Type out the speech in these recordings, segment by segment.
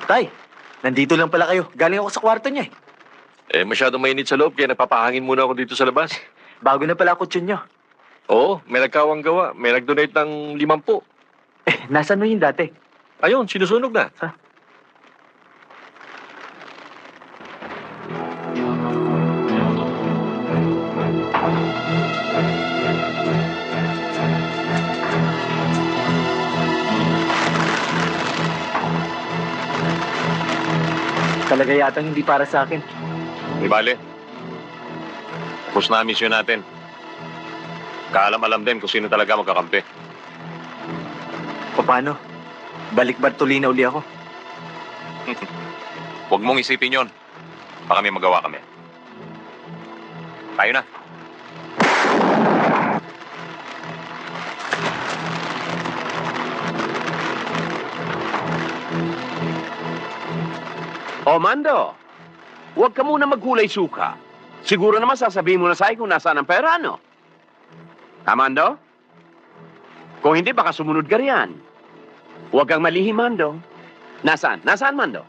Tay, nandito lang pala kayo. Galing ako sa kwarto niya Masyadong mainit sa loob, kaya nagpapahangin muna ako dito sa labas. Bago na pala ako tune niyo. Oo, may nagkawang gawa. May nag-donate ng 50. Nasaan mo yung dati? Ayun, sinusunog na. Talaga yatang hindi para sa akin. Di bale. Tapos na ang misyon natin. Kaalam-alam din kung sino talaga magkakampi. Paano? Balik Bartolina uli ako. Huwag mong isipin yon. Baka may magawa kami. Tayo na. O, Mando, huwag ka muna maghulay suka. Siguro naman sasabihin mo na sa'yo kung nasaan ang pera, no? Mando? Kung hindi, baka sumunod ka riyan. Huwag kang malihim, Mando. Nasaan? Nasaan, Mando?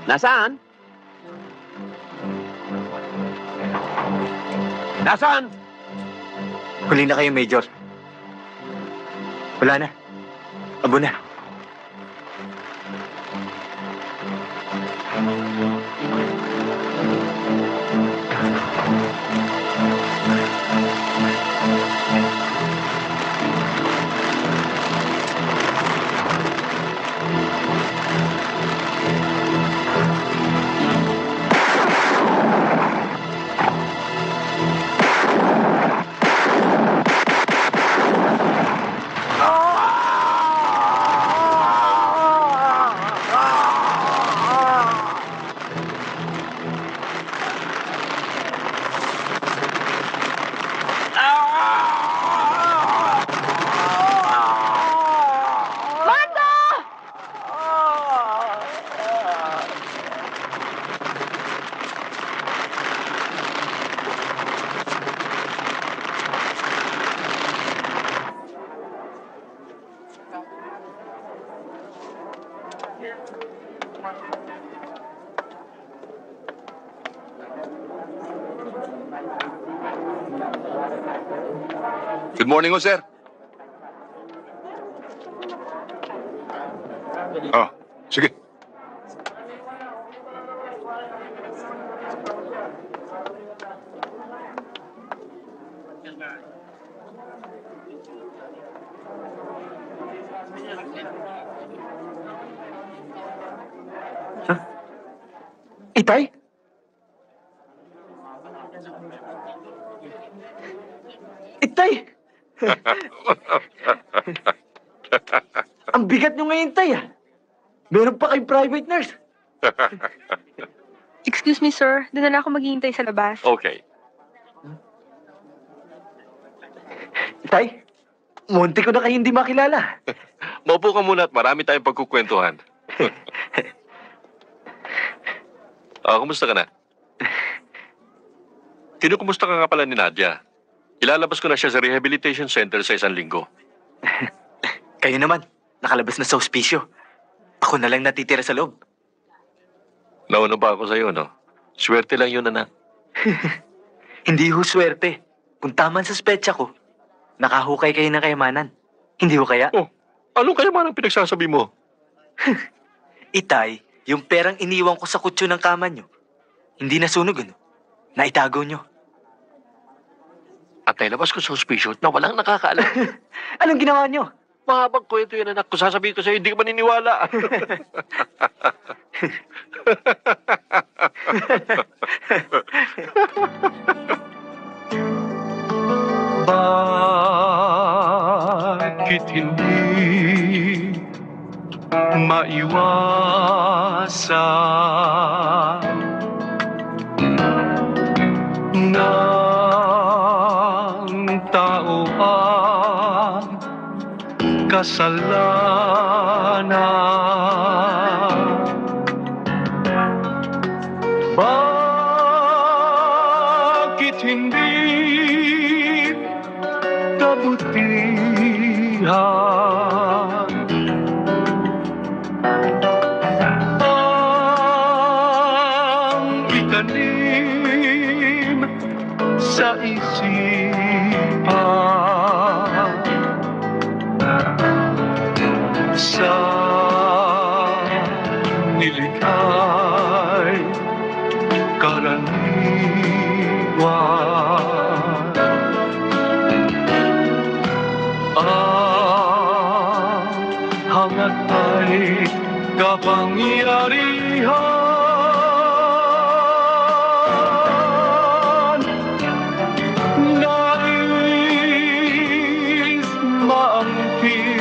Nasaan? Nasaan? Huli na kayo, Major. Wala na. Abo na. Good morning, ho, sir. Sige. Itay? Itay! Ang bigat nyo ngayon, Tay, Meron pa kayong private nurse. Excuse me, sir. Doon na ako maghihintay sa labas. Okay. Itay, munti ko na kayo hindi makilala. Maupo ka muna at marami tayong pagkukwentuhan. Kumusta ka na? Kinukumusta ka nga pala ni Nadia? Ilalabas ko na siya sa rehabilitation center sa 1 linggo. Kayo naman, nakalabas na sa ospisyyo. Ako na lang natitira sa loob. Nauna ba ako sa'yo, no? Swerte lang yun, anak. Hindi ho swerte. Kung tama sa spetsa ko, nakahukay kayo ng kayamanan. Hindi ho kaya? Oh, anong kayamanan ang pinagsasabi mo? Itay, yung perang iniwan ko sa kutso ng kama nyo, hindi nasunog, Naitago nyo. At nailabas ko sa ospiso na walang nakakaalam. Anong ginawa nyo? Mahabang kwento yan, anak. Kung sasabihin ko sa'yo, hindi ka maniniwala. Bakit hindi maiwasan ng tao ang kasalanan? Bakit hindi kabutihan sa isipan. Sa nilikhay karaniwan. Ang hangat ay kapangyarihan. Nais maangkin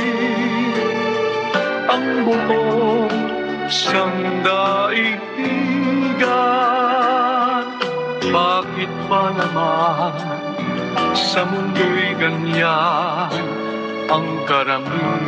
ang buong sangdaigdigan. Bakit ba naman sa mundo'y ganyan ang karamihan?